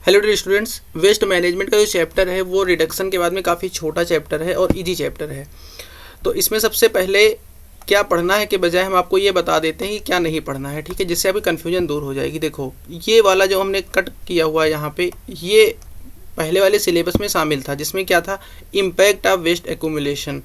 Hello dear students, waste management का जो chapter है वो रिडक्शन के बाद में काफ़ी छोटा चैप्टर है और इजी चैप्टर है। तो इसमें सबसे पहले क्या पढ़ना है के बजाय हम आपको ये बता देते हैं कि क्या नहीं पढ़ना है, ठीक है, जिससे आपकी कन्फ्यूजन दूर हो जाएगी। देखो, ये वाला जो हमने कट किया हुआ है यहाँ पे, ये पहले वाले सिलेबस में शामिल था, जिसमें क्या था, impact of waste accumulation,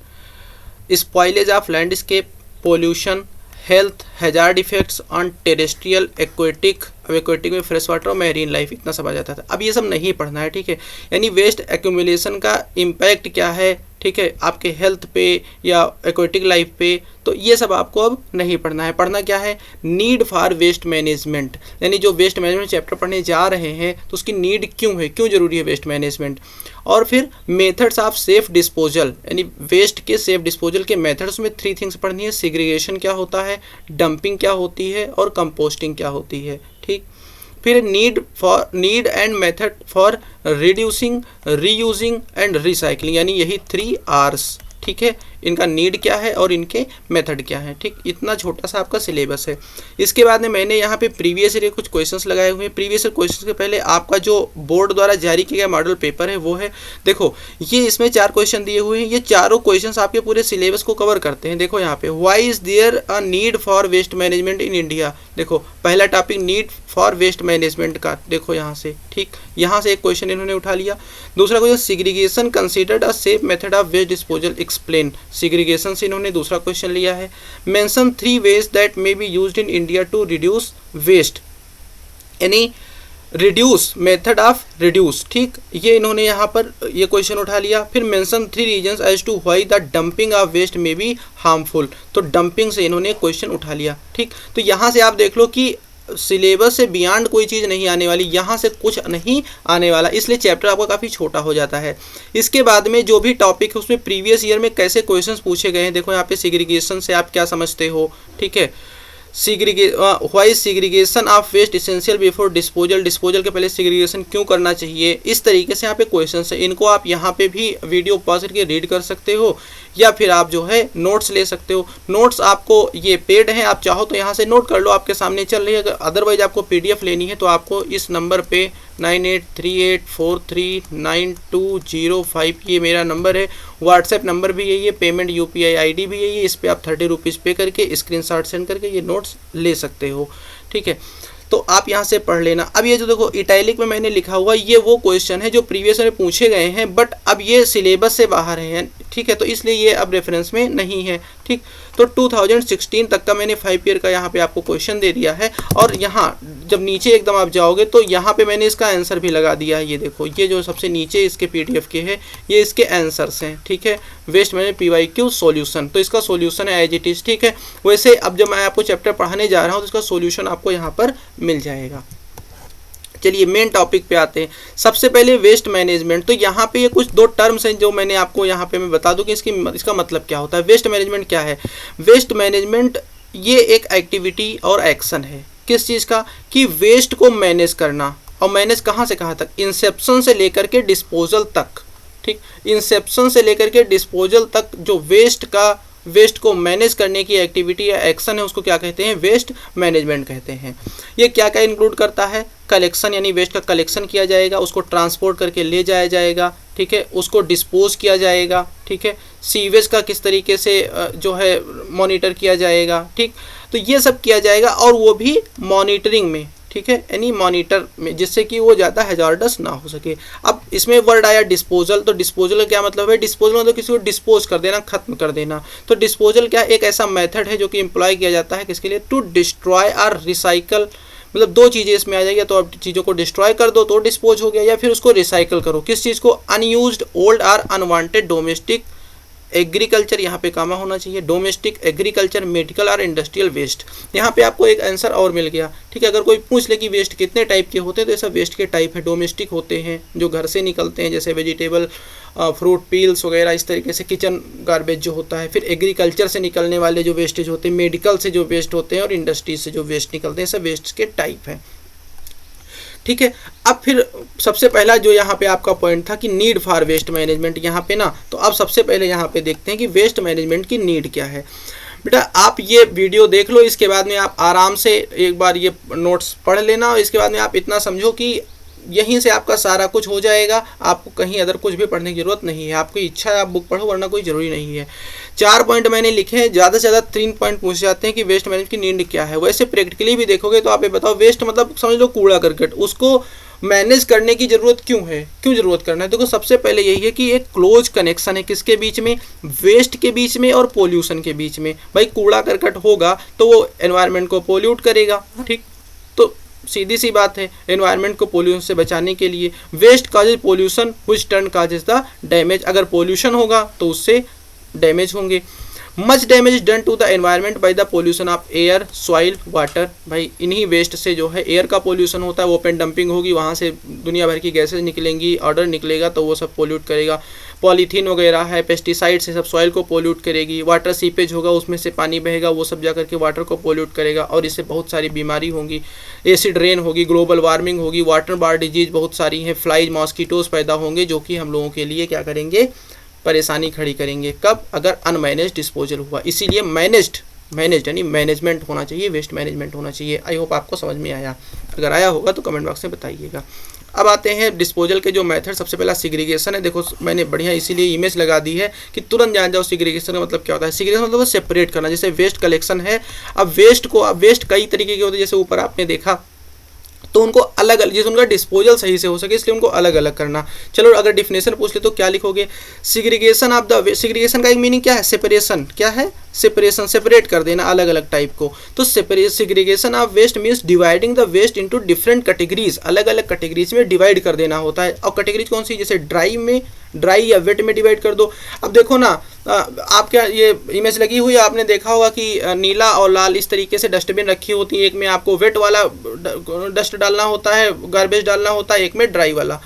spoilage of landscape, pollution, health hazard effects on terrestrial aquatic, अब एक्वेटिक में फ्रेश वाटर और मैरीन लाइफ, इतना सब आ जाता था। अब ये सब नहीं पढ़ना है, ठीक है। यानी वेस्ट एक्यूमुलेशन का इम्पैक्ट क्या है, ठीक है, आपके हेल्थ पे या एक्वेटिक लाइफ पे, तो ये सब आपको अब नहीं पढ़ना है। पढ़ना क्या है, नीड फॉर वेस्ट मैनेजमेंट, यानी जो वेस्ट मैनेजमेंट चैप्टर पढ़ने जा रहे हैं तो उसकी नीड क्यों है, क्यों जरूरी है वेस्ट मैनेजमेंट। और फिर मेथड्स ऑफ सेफ डिस्पोजल, यानी वेस्ट के सेफ डिस्पोजल के मेथड्स में 3 थिंग्स पढ़नी है। सेग्रीगेशन क्या होता है, डंपिंग क्या होती है और कंपोस्टिंग क्या होती है, ठीक। फिर need and method for reducing, reusing and recycling, यानी यही 3 R's, ठीक है। इनका नीड क्या है और इनके मेथड क्या है, ठीक। इतना छोटा सा आपका सिलेबस है। इसके बाद में मैंने यहाँ पे प्रीवियस ईयर कुछ क्वेश्चंस लगाए हुए हैं। प्रीवियस ईयर क्वेश्चंस के पहले आपका जो बोर्ड द्वारा जारी किया गया मॉडल पेपर है वो है। देखो, ये इसमें 4 क्वेश्चन दिए हुए हैं। ये चारों क्वेश्चंस आपके पूरे सिलेबस को कवर करते हैं। देखो यहाँ पे, why is there a need for waste management in India. देखो, पहला topic need for waste management का, देखो यहाँ से, ठीक, यहाँ से एक क्वेश्चन इन्होंने उठा लिया। दूसरा question, segregation considered a safe method of waste disposal, explain, segregation से इन्होंने दूसरा क्वेश्चन लिया है। Mention 3 ways that may be used in India to reduce waste, यानी रिड्यूस, मेथड ऑफ रिड्यूस, ठीक, ये इन्होंने यहाँ पर ये क्वेश्चन उठा लिया। फिर mention 3 reasons as to why the dumping of waste may be harmful, तो डंपिंग से इन्होंने क्वेश्चन उठा लिया, ठीक। तो यहाँ से आप देख लो कि सिलेबस से बियॉन्ड कोई चीज़ नहीं आने वाली, यहाँ से कुछ नहीं आने वाला, इसलिए चैप्टर आपका काफ़ी छोटा हो जाता है। इसके बाद में जो भी टॉपिक है उसमें प्रीवियस ईयर में कैसे क्वेश्चंस पूछे गए हैं, देखो यहाँ पे सिग्रीगेशन से आप क्या समझते हो, ठीक है। Why segregation of waste essential before disposal, disposal के पहले सिग्रीगेशन क्यों करना चाहिए, इस तरीके से यहाँ पे क्वेश्चन है। इनको आप यहाँ पे भी वीडियो पॉज करके रीड कर सकते हो या फिर आप जो है नोट्स ले सकते हो। नोट्स आपको ये पेड हैं, आप चाहो तो यहाँ से नोट कर लो, आपके सामने चल रही है। अगर अदरवाइज आपको PDF लेनी है तो आपको इस नंबर पे 9838439205, ये मेरा नंबर है। व्हाट्सएप नंबर भी यही है, पेमेंट UPI ID भी यही है। इस पर आप 30 रुपीज़ पे करके स्क्रीनशॉट सेंड करके ये नोट्स ले सकते हो, ठीक है। तो आप यहाँ से पढ़ लेना। अब ये जो देखो इटैलिक में मैंने लिखा हुआ, ये वो क्वेश्चन है जो प्रीवियस में पूछे गए हैं, बट अब ये सिलेबस से बाहर है, ठीक है, तो इसलिए ये अब रेफरेंस में नहीं है, ठीक। तो 2016 तक का मैंने 5 ईयर का यहाँ पे आपको क्वेश्चन दे दिया है। और यहाँ जब नीचे एकदम आप जाओगे तो यहाँ पे मैंने इसका आंसर भी लगा दिया है। ये देखो, ये जो सबसे नीचे इसके PDF के है, ये इसके आंसर्स हैं, ठीक है। वेस्ट मैंने PYQ सॉल्यूशन, तो इसका सॉल्यूशन है एज इट इज, ठीक है। वैसे अब जब मैं आपको चैप्टर पढ़ाने जा रहा हूँ तो इसका सॉल्यूशन आपको यहाँ पर मिल जाएगा। चलिए मेन टॉपिक पे आते हैं। सबसे पहले वेस्ट मैनेजमेंट, तो यहाँ पे ये कुछ 2 टर्म्स हैं जो मैंने आपको यहाँ पे मैं बता दूं कि इसका मतलब क्या होता है। वेस्ट मैनेजमेंट क्या है, वेस्ट मैनेजमेंट ये एक एक्टिविटी और एक्शन है, किस चीज़ का, कि वेस्ट को मैनेज करना। और मैनेज कहाँ से कहाँ तक, इंसेप्शन से लेकर के डिस्पोजल तक, ठीक। इंसेप्शन से लेकर के डिस्पोजल तक जो वेस्ट को मैनेज करने की एक्टिविटी या एक्शन है उसको क्या कहते हैं, वेस्ट मैनेजमेंट कहते हैं। ये क्या क्या इंक्लूड करता है, कलेक्शन, यानी वेस्ट का कलेक्शन किया जाएगा, उसको ट्रांसपोर्ट करके ले जाया जाएगा, ठीक है, उसको डिस्पोज किया जाएगा, ठीक है, सीवेज का किस तरीके से जो है मॉनिटर किया जाएगा, ठीक। तो ये सब किया जाएगा और वो भी मॉनिटरिंग में, ठीक है, यानी मॉनिटर में, जिससे कि वो ज़्यादा हैजार्डस ना हो सके। अब इसमें वर्ड आया डिस्पोजल, तो डिस्पोजल का क्या मतलब है, डिस्पोजल मतलब किसी को डिस्पोज कर देना, खत्म कर देना। तो डिस्पोजल क्या, एक ऐसा मेथड है जो कि एम्प्लॉय किया जाता है किसके लिए, टू डिस्ट्रॉय और रिसाइकल, मतलब 2 चीज़ें इसमें आ जाएगी। तो आप चीज़ों को डिस्ट्रॉय कर दो तो डिस्पोज हो गया, या फिर उसको रिसाइकल करो, किस चीज़ को, अनयूज्ड, ओल्ड और अनवांटेड डोमेस्टिक एग्रीकल्चर, यहाँ पे कामा होना चाहिए, डोमेस्टिक एग्रीकल्चर, मेडिकल और इंडस्ट्रियल वेस्ट। यहाँ पे आपको एक आंसर और मिल गया, ठीक है। अगर कोई पूछ ले कि वेस्ट कितने टाइप के होते हैं, तो ऐसा वेस्ट के टाइप है, डोमेस्टिक होते हैं जो घर से निकलते हैं, जैसे वेजिटेबल, फ्रूट पील्स वगैरह, इस तरीके से किचन गार्बेज जो होता है। फिर एग्रीकल्चर से निकलने वाले जो वेस्टेज होते हैं, मेडिकल से जो वेस्ट होते हैं और इंडस्ट्रीज से जो वेस्ट निकलते हैं, सब वेस्ट के टाइप हैं, ठीक है। अब फिर सबसे पहला जो यहाँ पे आपका पॉइंट था कि नीड फॉर वेस्ट मैनेजमेंट, यहाँ पे ना, तो अब सबसे पहले यहाँ पे देखते हैं कि वेस्ट मैनेजमेंट की नीड क्या है। बेटा आप ये वीडियो देख लो, इसके बाद में आप आराम से एक बार ये नोट्स पढ़ लेना और इसके बाद में आप इतना समझो कि यहीं से आपका सारा कुछ हो जाएगा, आपको कहीं अदर कुछ भी पढ़ने की जरूरत नहीं है। आपकी इच्छा है आप बुक पढ़ो, वरना कोई ज़रूरी नहीं है। 4 पॉइंट मैंने लिखे हैं, ज़्यादा से ज़्यादा 3 पॉइंट पूछ जाते हैं कि वेस्ट मैनेजमेंट की नीड क्या है। वैसे प्रैक्टिकली भी देखोगे तो आप ये बताओ, वेस्ट मतलब समझ लो कूड़ा करकट, उसको मैनेज करने की ज़रूरत क्यों है, क्यों ज़रूरत करना है? देखो सबसे पहले यही है कि एक क्लोज कनेक्शन है किसके बीच में, वेस्ट के बीच में और पोल्यूशन के बीच में। भाई कूड़ा करकट होगा तो वो एनवायरनमेंट को पोल्यूट करेगा, ठीक, तो सीधी सी बात है, एनवायरनमेंट को पोल्यूशन से बचाने के लिए waste causes pollution which turn causes the damage, अगर पोल्यूशन होगा तो उससे डैमेज होंगे। Much damage is done to the environment by the pollution of air, soil, water. भाई इन्हीं वेस्ट से जो है एयर का पोल्यूशन होता है, ओपन डंपिंग होगी, वहाँ से दुनिया भर की गैसेज निकलेंगी, ऑर्डर निकलेगा तो वो सब पोल्यूट करेगा। पॉलीथीन वगैरह है, पेस्टिसाइड से सब सॉइल को पोल्यूट करेगी। वाटर सीपेज होगा, उसमें से पानी बहेगा, वो सब जाकर के वाटर को पोल्यूट करेगा और इससे बहुत सारी बीमारी होंगी। एसिड रेन होगी, ग्लोबल वार्मिंग होगी, वाटर बार डिजीज बहुत सारी हैं, फ्लाइज, मॉस्किटोज पैदा होंगे जो कि हम लोगों के लिए क्या करेंगे, परेशानी खड़ी करेंगे। कब? अगर अनमैनेज डिस्पोजल हुआ। इसीलिए मैनेज्ड यानी मैनेजमेंट होना चाहिए, वेस्ट मैनेजमेंट होना चाहिए। आई होप आपको समझ में आया, अगर आया होगा तो कमेंट बॉक्स में बताइएगा। अब आते हैं डिस्पोजल के जो मेथड। सबसे पहला सिग्रीगेशन है। देखो मैंने बढ़िया इसीलिए इमेज लगा दी है कि तुरंत जान जाओ सिग्रीगेशन का मतलब क्या होता है। सिग्रीगेशन मतलब सेपरेट करना, जैसे वेस्ट कलेक्शन है। अब वेस्ट कई तरीके के होते हैं, जैसे ऊपर आपने देखा, तो उनको अलग अलग, जैसे उनका डिस्पोजल सही से हो सके इसलिए उनको अलग अलग करना। चलो अगर डिफिनेशन पूछ ले तो क्या लिखोगे, सिग्रीगेशन ऑफ द, सिग्रीगेशन का एक मीनिंग क्या है, सेपरेशन। क्या है? सेपरेशन, सेपरेट कर देना अलग अलग टाइप को। तो segregation of waste means dividing the waste into different categories, अलग अलग कैटेगरीज में डिवाइड कर देना होता है। और कैटेगरीज कौन सी, जैसे ड्राई या वेट में डिवाइड कर दो। अब देखो ना, आप क्या ये इमेज लगी हुई है, आपने देखा होगा कि नीला और लाल इस तरीके से डस्टबिन रखी होती है। एक में आपको वेट वाला डस्ट डालना होता है, गार्बेज डालना होता है, एक में ड्राई वाला।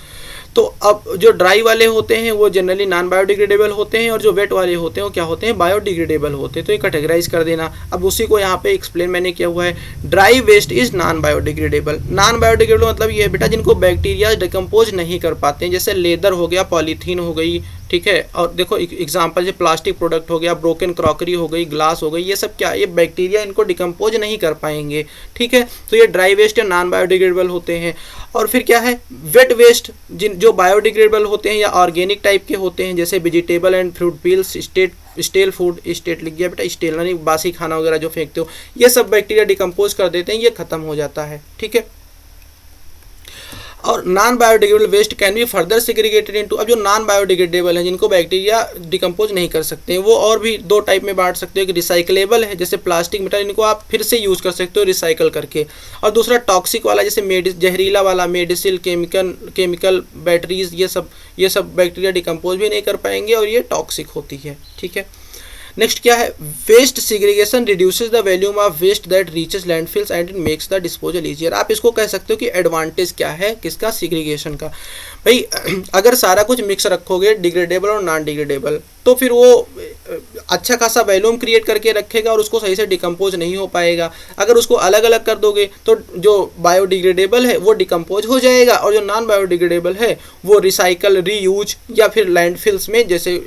तो अब जो ड्राई वाले होते हैं वो जनरली नॉन बायोडिग्रेडेबल होते हैं और जो वेट वाले होते हैं वो क्या होते हैं, बायोडिग्रेडेबल होते हैं। तो ये कैटेगराइज कर देना। अब उसी को यहाँ पे एक्सप्लेन मैंने किया हुआ है। Dry waste is non biodegradable. Non biodegradable मतलब ये बेटा जिनको बैक्टीरिया डिकम्पोज नहीं कर पाते हैं, जैसे लेदर हो गया, पॉलीथीन हो गई, ठीक है। और देखो एग्जांपल, जो प्लास्टिक प्रोडक्ट हो गया, ब्रोकन क्रॉकरी हो गई, ग्लास हो गई, ये सब क्या, ये बैक्टीरिया इनको डिकम्पोज नहीं कर पाएंगे, ठीक है। तो ये ड्राई वेस्ट या नॉन बायोडिग्रेडेबल होते हैं। और फिर क्या है, वेट वेस्ट, जो बायोडिग्रेडेबल होते हैं या ऑर्गेनिक टाइप के होते हैं, जैसे vegetable and fruit peels, stele food, state लिख गया बेटा, स्टेल यानी बासी खाना वगैरह जो फेंकते हो, ये सब बैक्टीरिया डिकम्पोज कर देते हैं, ये खत्म हो जाता है, ठीक है। और non biodegradable waste can be further segregated into, अब जो नॉन बायोडिग्रेडेबल है, जिनको बैक्टीरिया डिकम्पोज नहीं कर सकते हैं, वो और भी दो टाइप में बांट सकते हो। कि रिसाइकलेबल है, जैसे प्लास्टिक मेटल, इनको आप फिर से यूज़ कर सकते हो रिसाइकल करके। और दूसरा टॉक्सिक वाला, जैसे जहरीला वाला, मेडिसिन, केमिकल बैटरीज, ये सब बैक्टीरिया डिकम्पोज भी नहीं कर पाएंगे और ये टॉक्सिक होती है, ठीक है। नेक्स्ट क्या है, waste segregation reduces the volume of waste that reaches landfills and it makes the disposal easier. आप इसको कह सकते हो कि एडवांटेज क्या है किसका, सिग्रीगेशन का। भाई अगर सारा कुछ मिक्स रखोगे, डिग्रेडेबल और नॉन डिग्रेडेबल, तो फिर वो अच्छा खासा वॉल्यूम क्रिएट करके रखेगा और उसको सही से डिकम्पोज नहीं हो पाएगा। अगर उसको अलग अलग कर दोगे तो जो बायोडिग्रेडेबल है वो डिकम्पोज हो जाएगा और जो नॉन बायोडिग्रेडेबल है वो रिसाइकल, रीयूज या फिर लैंडफिल्स में, जैसे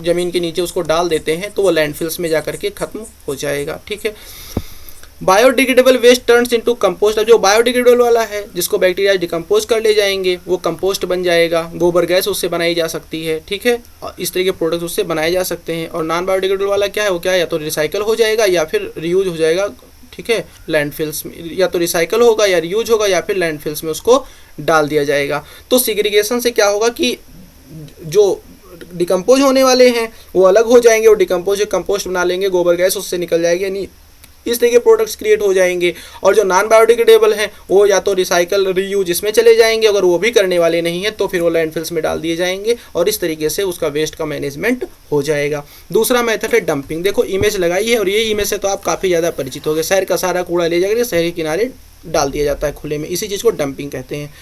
ज़मीन के नीचे उसको डाल देते हैं तो वो लैंडफिल्स में जाकर के ख़त्म हो जाएगा, ठीक है। Biodegradable waste turns into compost. अब जो बायोडिग्रेडेबल वाला है, जिसको बैक्टीरिया डिकम्पोज कर ले जाएंगे, वो कंपोस्ट बन जाएगा, गोबर गैस उससे बनाई जा सकती है, ठीक है। और इस तरह के प्रोडक्ट्स उससे बनाए जा सकते हैं। और नॉन बायोडिग्रेडेबल वाला क्या है, वो क्या है, या तो रिसाइकल हो जाएगा या फिर रीयूज हो जाएगा, ठीक है, लैंडफिल्स में, या तो रिसाइकल होगा या रीयूज होगा या फिर लैंडफिल्स में उसको डाल दिया जाएगा। तो सिग्रीगेशन से क्या होगा कि जो डिकम्पोज होने वाले हैं वो अलग हो जाएंगे और डिकम्पोज कंपोस्ट बना लेंगे, गोबर गैस उससे निकल जाएगी, यानी इस तरह के प्रोडक्ट्स क्रिएट हो जाएंगे। और जो नॉन बायोडिग्रेडेबल हैं वो या तो रिसाइकल, रीयूज इसमें चले जाएंगे, अगर वो भी करने वाले नहीं हैं तो फिर वो लैंडफिल्स में डाल दिए जाएंगे और इस तरीके से उसका वेस्ट का मैनेजमेंट हो जाएगा। दूसरा मेथड है डंपिंग। देखो इमेज लगाई है और ये इमेज से तो आप काफ़ी ज़्यादा परिचित हो गए। शहर का सारा कूड़ा ले जाकर शहर के किनारे डाल दिया जाता है खुले में, इसी चीज़ को डंपिंग कहते हैं।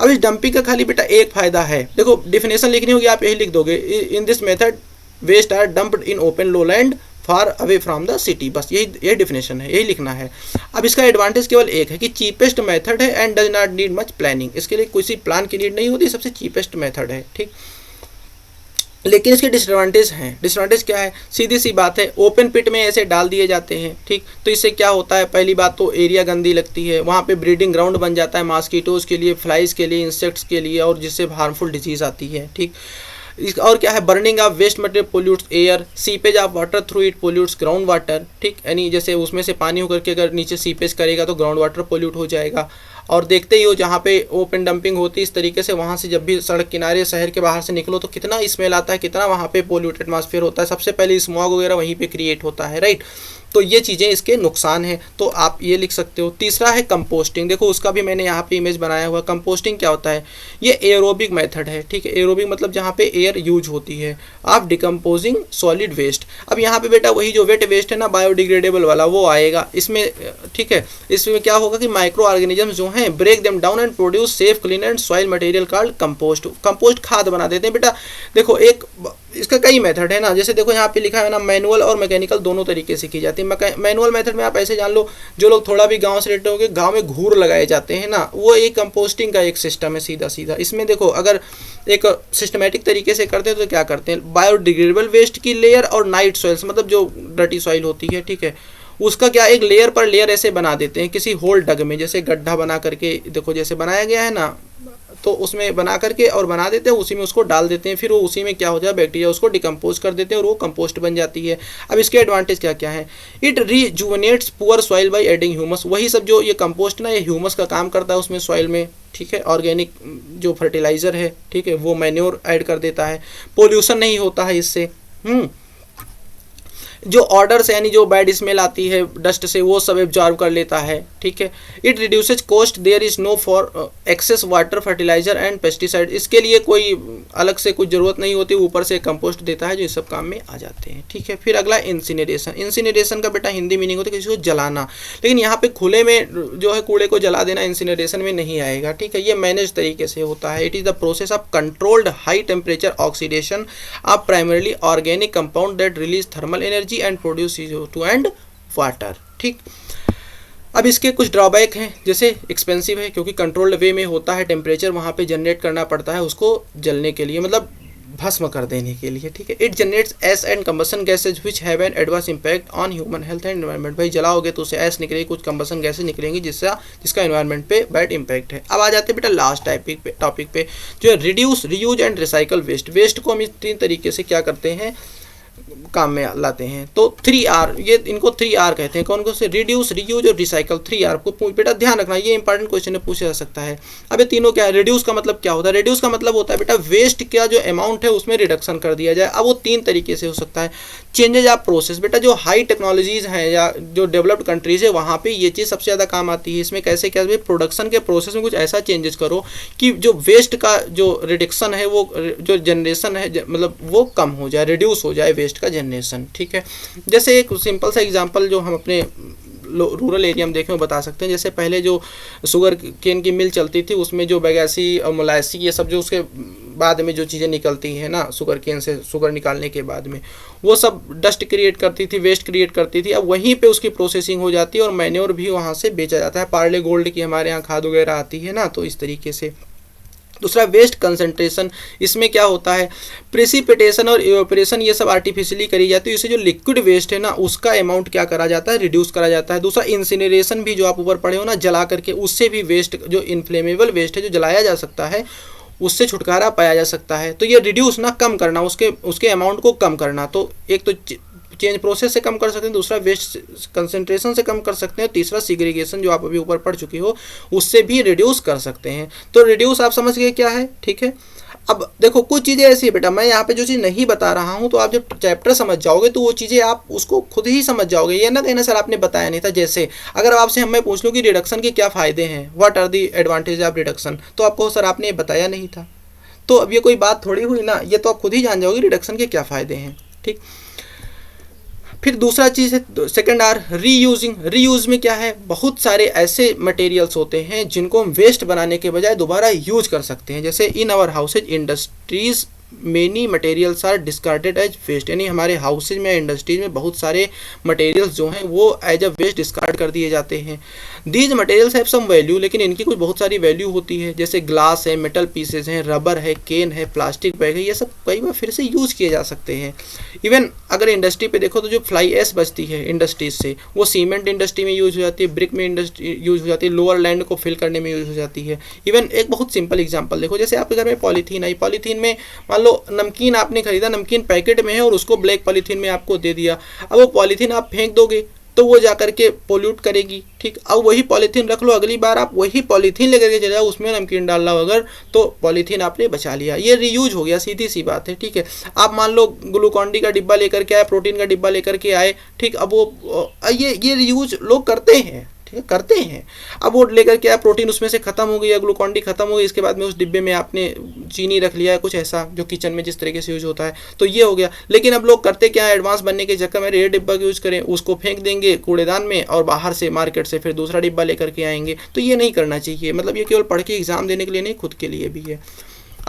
अब इस डंपिंग का खाली बेटा एक फ़ायदा है, देखो डिफिनेशन लिखनी होगी, आप यही लिख दोगे, in this method waste are dumped in open low land far away from the city. बस यही डिफिनेशन है, यही लिखना है। अब इसका एडवांटेज केवल एक है कि चीपेस्ट मेथड है and does not need much planning. इसके लिए किसी प्लान की नीड नहीं होती, सबसे चीपेस्ट मेथड है, ठीक। लेकिन इसके डिसएडवांटेज हैं। डिसएडवांटेज क्या है? सीधी सी बात है, ओपन पिट में ऐसे डाल दिए जाते हैं, ठीक। तो इससे क्या होता है, पहली बात तो एरिया गंदी लगती है, वहाँ पे ब्रीडिंग ग्राउंड बन जाता है मॉस्किटोज़ के लिए, फ्लाइज़ के लिए, इंसेक्ट्स के लिए, और जिससे हार्मफुल डिजीज़ आती है, ठीक। और क्या है, burning of waste material pollutes air, seepage of water through it pollutes ground water, ठीक। यानी जैसे उसमें से पानी होकर के अगर नीचे सीपेज करेगा तो ग्राउंड वाटर पोल्यूट हो जाएगा। और देखते ही हो जहाँ पे ओपन डंपिंग होती है इस तरीके से, वहाँ से जब भी सड़क किनारे शहर के बाहर से निकलो तो कितना स्मेल आता है, कितना वहाँ पे पोल्यूटेड एटमॉस्फेयर होता है, सबसे पहले स्मॉग वगैरह वहीं पे क्रिएट होता है, राइट। तो ये चीज़ें इसके नुकसान हैं, तो आप ये लिख सकते हो। तीसरा है कंपोस्टिंग, देखो उसका भी मैंने यहाँ पे इमेज बनाया हुआ। कंपोस्टिंग क्या होता है? ये एरोबिक मेथड है, ठीक है। एरोबिक मतलब जहाँ पे एयर यूज होती है, आप डिकम्पोजिंग सॉलिड वेस्ट। अब यहाँ पे बेटा वही जो वेट वेस्ट है ना, बायोडिग्रेडेबल वाला, वो आएगा इसमें, ठीक है। इसमें क्या होगा कि माइक्रो ऑर्गेनिजम्स जो हैं break them down and produce safe clean and soil material called compost. Compost खाद बना देते हैं बेटा। देखो एक इसका कई मेथड है ना, जैसे देखो यहाँ पे लिखा है ना, मैनुअल और मैकेनिकल दोनों तरीके से की जाती है। मैनुअल मेथड में आप ऐसे जान लो, जो लोग थोड़ा भी गांव से रिलेटेड होंगे, गांव में घूर लगाए जाते हैं ना, वो एक कंपोस्टिंग का एक सिस्टम है सीधा सीधा। इसमें देखो अगर एक सिस्टमेटिक तरीके से करते हैं तो क्या करते हैं, बायोडिग्रेडेबल वेस्ट की लेयर और नाइट सॉइल्स, मतलब जो डर्टी सॉइल होती है, ठीक है, उसका क्या एक लेयर पर लेयर ऐसे बना देते हैं किसी होल डग में, जैसे गड्ढा बना करके, देखो जैसे बनाया गया है ना, तो उसमें बना करके और बना देते हैं, उसी में उसको डाल देते हैं, फिर वो उसी में क्या हो जाए, बैक्टीरिया उसको डिकम्पोज कर देते हैं और वो कंपोस्ट बन जाती है। अब इसके एडवांटेज क्या क्या है? It rejuvenates poor soil by adding humus. वही सब जो ये कंपोस्ट ना, ये ह्यूमस का काम करता है उसमें सॉइल में, ठीक है। ऑर्गेनिक जो फर्टिलाइजर है, ठीक है, वो मैन्योर ऐड कर देता है। पोल्यूशन नहीं होता है इससे, जो ऑर्डर से यानी जो बैड स्मेल आती है डस्ट से, वो सब एब्जॉर्ब कर लेता है, ठीक है। It reduces cost, there is no for excess water fertiliser and pesticide. इसके लिए कोई अलग से कुछ ज़रूरत नहीं होती, ऊपर से कंपोस्ट देता है जो इस सब काम में आ जाते हैं, ठीक है। फिर अगला इंसिनरेशन। इंसिनरेशन का बेटा हिंदी मीनिंग होता है किसी को जलाना, लेकिन यहाँ पे खुले में जो है कूड़े को जला देना इंसिनरेशन में नहीं आएगा, ठीक है। ये मैनेज तरीके से होता है। It is the process of controlled high temperature oxidation of primarily organic compound that release thermal energy and produce CO2 and water, ठीक। अब इसके कुछ ड्रॉबैक हैं, जैसे एक्सपेंसिव है क्योंकि कंट्रोल्ड वे में होता है, टेम्परेचर वहाँ पे जनरेट करना पड़ता है उसको जलने के लिए, मतलब भस्म कर देने के लिए, ठीक है। It generates S and combustion gases which have an adverse impact on human health and environment. भाई जलाओगे तो उससे एस निकलेगी, कुछ कंबसन गैसेज निकलेंगी जिसका एनवायरनमेंट पे बैड इंपैक्ट है। अब आ जाते हैं बेटा लास्ट टॉपिक पे जो है reduce, reuse and recycle waste. Waste को हम इस 3 तरीके से क्या करते हैं, काम में लाते हैं। तो 3R, ये इनको 3R कहते हैं। कौन कौन से? रिड्यूस, रीयूज और रिसाइकल। 3R को बेटा ध्यान रखना, ये इंपॉर्टेंट क्वेश्चन में पूछा जा सकता है। अब ये तीनों क्या है? रिड्यूस का मतलब क्या होता है? रिड्यूस का मतलब होता है बेटा वेस्ट का जो अमाउंट है उसमें रिडक्शन कर दिया जाए। अब वो 3 तरीके से हो सकता है। चेंजेज ऑफ प्रोसेस, बेटा जो हाई टेक्नोलॉजीज हैं या जो डेवलप्ड कंट्रीज है वहाँ पे ये चीज़ सबसे ज़्यादा काम आती है। इसमें कैसे क्या, प्रोडक्शन के प्रोसेस में कुछ ऐसा चेंजेस करो कि जो वेस्ट का जो रिडक्शन है, वो जो जनरेशन है मतलब वो कम हो जाए, रिड्यूस हो जाए वेस्ट का जनरेशन, ठीक है। जैसे एक सिंपल सा एग्जांपल जो हम अपने रूरल एरिया में देखें वो बता सकते हैं। जैसे पहले जो शुगर केन की मिल चलती थी उसमें जो बगासी और मोलासी ये सब जो उसके बाद में जो चीज़ें निकलती हैं ना शुगर केन से, शुगर निकालने के बाद में वो सब डस्ट क्रिएट करती थी, वेस्ट क्रिएट करती थी। अब वहीं पे उसकी प्रोसेसिंग हो जाती है और मैन्योर भी वहाँ से बेचा जाता है। पार्ले गोल्ड की हमारे यहाँ खाद वगैरह आती है ना, तो इस तरीके से। दूसरा वेस्ट कंसंट्रेशन, इसमें क्या होता है प्रेसिपिटेशन और इवेपोरेशन ये सब आर्टिफिशियली करी जाती है। इससे जो लिक्विड वेस्ट है ना उसका अमाउंट क्या करा जाता है, रिड्यूस करा जाता है। दूसरा इंसिनरेशन भी जो आप ऊपर पढ़े हो ना, जला करके उससे भी वेस्ट जो इनफ्लेमेबल वेस्ट है जो जलाया जा सकता है उससे छुटकारा पाया जा सकता है। तो ये रिड्यूस ना कम करना, उसके अमाउंट को कम करना। तो एक तो चेंज प्रोसेस से कम कर सकते हैं, दूसरा वेस्ट कंसंट्रेशन से कम कर सकते हैं, तीसरा सिग्रीगेशन जो आप अभी ऊपर पढ़ चुके हो उससे भी रिड्यूस कर सकते हैं। तो रिड्यूस आप समझ गए क्या है, ठीक है। अब देखो कुछ चीज़ें ऐसी है बेटा, मैं यहाँ पे जो चीज़ नहीं बता रहा हूँ तो आप जब चैप्टर समझ जाओगे तो वो चीज़ें आप उसको खुद ही समझ जाओगे। ये ना कहना सर आपने बताया नहीं था। जैसे अगर आपसे मैं पूछ लूँ कि रिडक्शन के क्या फ़ायदे हैं, what are the advantage of reduction, तो आपको सर आपने ये बताया नहीं था। तो अब ये कोई बात थोड़ी हुई ना, ये तो आप खुद ही जान जाओगे रिडक्शन के क्या फ़ायदे हैं, ठीक। फिर दूसरा चीज़ है सेकंड R, रीयूजिंग। रीयूज में क्या है, बहुत सारे ऐसे मटेरियल्स होते हैं जिनको हम वेस्ट बनाने के बजाय दोबारा यूज कर सकते हैं। जैसे in our houses, industries many materials are discarded as waste, यानी हमारे हाउसेज में, इंडस्ट्रीज में बहुत सारे मटेरियल्स जो हैं वो एज अ वेस्ट डिस्कार्ड कर दिए जाते हैं। These materials have some value, लेकिन इनकी कुछ बहुत सारी वैल्यू होती है, जैसे ग्लास है, मेटल पीसेज हैं, रबर है, केन है, प्लास्टिक बैग है, ये सब कई बार फिर से यूज़ किए जा सकते हैं। इवन अगर इंडस्ट्री पे देखो तो जो फ्लाई ऐश बचती है इंडस्ट्रीज से, वो सीमेंट इंडस्ट्री में यूज़ हो जाती है, ब्रिक में इंडस्ट्री यूज़ हो जाती है, लोअर लैंड को फिल करने में यूज़ हो जाती है। इवन एक बहुत सिंपल एग्जांपल देखो, जैसे आपके घर में पॉलीथीन आई, पॉलीथीन में मान लो नमकीन आपने खरीदा, नमकीन पैकेट में है और उसको ब्लैक पॉलीथीन में आपको दे दिया, अब वो पॉलीथीन आप फेंक दोगे तो वो जा करके पोल्यूट करेगी, ठीक। अब वही पॉलीथीन रख लो, अगली बार आप वही पॉलीथीन लेकर के चले जाओ, उसमें नमकीन डाल लो अगर, तो पॉलीथीन आपने बचा लिया, ये रीयूज हो गया, सीधी सी बात है, ठीक है। आप मान लो ग्लूकॉन डी का डिब्बा लेकर के आए, प्रोटीन का डिब्बा लेकर के आए, ठीक, अब वो ये रीयूज लोग करते हैं, करते हैं। अब वो लेकर के प्रोटीन उसमें से खत्म हो गई या ग्लूकॉन डी खत्म हो गई, इसके बाद में उस डिब्बे में आपने चीनी रख लिया है, कुछ ऐसा जो किचन में जिस तरीके से यूज होता है, तो ये हो गया। लेकिन अब लोग करते क्या है, एडवांस बनने के चक्कर में ये डिब्बा यूज करें, उसको फेंक देंगे कूड़ेदान में और बाहर से मार्केट से फिर दूसरा डिब्बा लेकर के आएंगे, तो ये नहीं करना चाहिए। मतलब ये केवल पढ़ के एग्जाम देने के लिए नहीं, खुद के लिए भी है।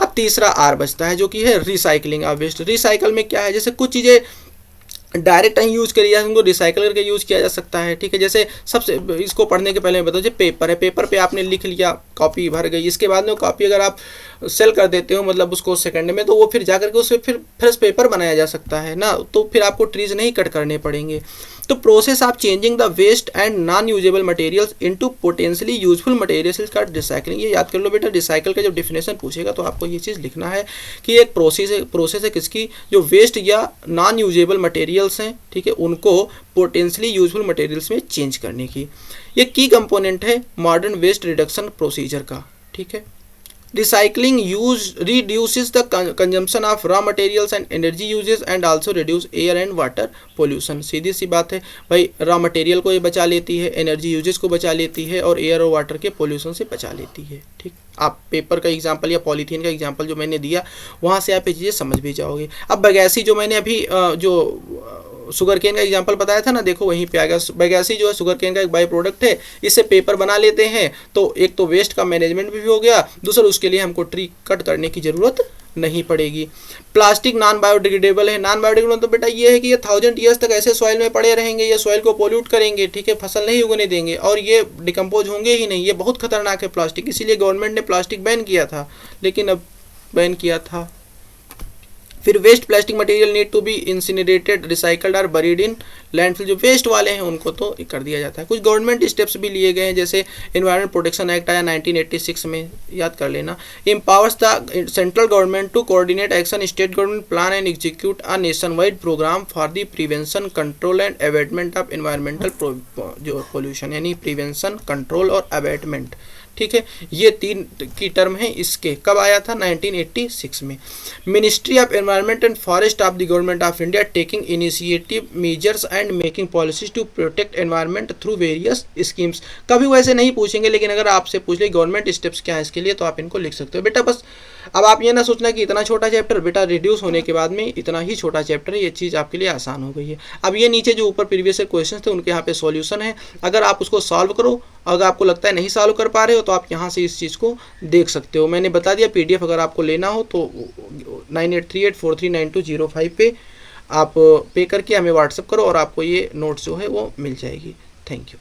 अब तीसरा आर बचता है जो कि है रिसाइकलिंग ऑफ वेस्ट। रिसाइकल में क्या है, जैसे कुछ चीज़ें डायरेक्ट नहीं यूज़ करी जाए, उनको रिसाइकल करके यूज़ किया जा सकता है, ठीक है। जैसे सबसे इसको पढ़ने के पहले मैं बताऊँ, जो पेपर है, पेपर पे आपने लिख लिया, कॉपी भर गई, इसके बाद में कॉपी अगर आप सेल कर देते हो, मतलब उसको सेकंड में, तो वो फिर जा करके उससे फिर फ्रेश पेपर बनाया जा सकता है ना, तो फिर आपको ट्रीज नहीं कट करने पड़ेंगे। तो process of changing the waste and non usable materials into potentially useful materials is called recycling. ये याद कर लो बेटा, रिसाइकल का जब डिफिनेशन पूछेगा तो आपको ये चीज़ लिखना है कि एक प्रोसेस है किसकी, जो वेस्ट या नॉन यूजेबल मटेरियल्स हैं, ठीक है, उनको पोटेंशियली यूजफुल मटेरियल्स में चेंज करने की। ये की कंपोनेंट है मॉडर्न वेस्ट रिडक्शन प्रोसीजर का, ठीक है। Recycling reduces the consumption of raw materials and energy uses and also reduce air and water pollution। सीधी सी बात है भाई, रॉ मटेरियल को ये बचा लेती है, एनर्जी यूजेस को बचा लेती है और एयर और वाटर के पोल्यूशन से बचा लेती है, ठीक। आप पेपर का एग्जांपल या पॉलीथीन का एग्जांपल जो मैंने दिया, वहाँ से आप ये चीज़ें समझ भी जाओगे। अब बगैसी जो मैंने अभी जो शुगर केन का एग्जांपल बताया था ना, देखो वहीं पे आ गया। बगैसी जो है शुगर केन का एक बाई प्रोडक्ट है, इससे पेपर बना लेते हैं, तो एक तो वेस्ट का मैनेजमेंट भी हो गया, दूसरा उसके लिए हमको ट्री कट करने की ज़रूरत नहीं पड़ेगी। प्लास्टिक नॉन बायोडिग्रेडेबल है। नॉन बायोडिग्रेडेबल तो बेटा ये है कि ये 1000 ईयर्स तक ऐसे सॉइल में पड़े रहेंगे, ये सॉइल को पोल्यूट करेंगे, ठीक है, फसल नहीं उगने देंगे और ये डिकम्पोज होंगे ही नहीं। ये बहुत खतरनाक है प्लास्टिक, इसीलिए गवर्नमेंट ने प्लास्टिक बैन किया था, लेकिन अब बैन किया था। फिर waste plastic material need to be incinerated, recycled और बरीड इन लैंडफिल। जो वेस्ट वाले हैं उनको तो कर दिया जाता है। कुछ गवर्नमेंट स्टेप्स भी लिए गए हैं, जैसे एनवायरमेंट प्रोटेक्शन एक्ट आया 1986 में, याद कर लेना। Empowers the central government to coordinate action, state government plan and execute a nation wide programme for the prevention, control and abatement of environmental जो पोल्यूशन, यानी प्रिवेंशन, कंट्रोल और अबेटमेंट, ठीक है। ये 3 की टर्म है इसके। कब आया था? 1986 में। Ministry of environment and forest of the government of India taking initiative measures and making policies to protect environment through various schemes. कभी वैसे नहीं पूछेंगे, लेकिन अगर आपसे पूछ ले गवर्नमेंट स्टेप्स क्या है इसके लिए, तो आप इनको लिख सकते हो बेटा। बस अब आप ये ना सोचना कि इतना छोटा चैप्टर, बेटा रिड्यूस होने के बाद में इतना ही छोटा चैप्टर है, ये चीज़ आपके लिए आसान हो गई है। अब ये नीचे जो ऊपर प्रीवियस क्वेश्चन थे उनके यहाँ पे सॉल्यूशन है, अगर आप उसको सॉल्व करो, अगर आपको लगता है नहीं सॉल्व कर पा रहे हो तो आप यहाँ से इस चीज़ को देख सकते हो। मैंने बता दिया, PDF अगर आपको लेना हो तो 9838439205 पे आप पे करके हमें व्हाट्सअप करो और आपको ये नोट्स जो है वो मिल जाएगी। Thank you.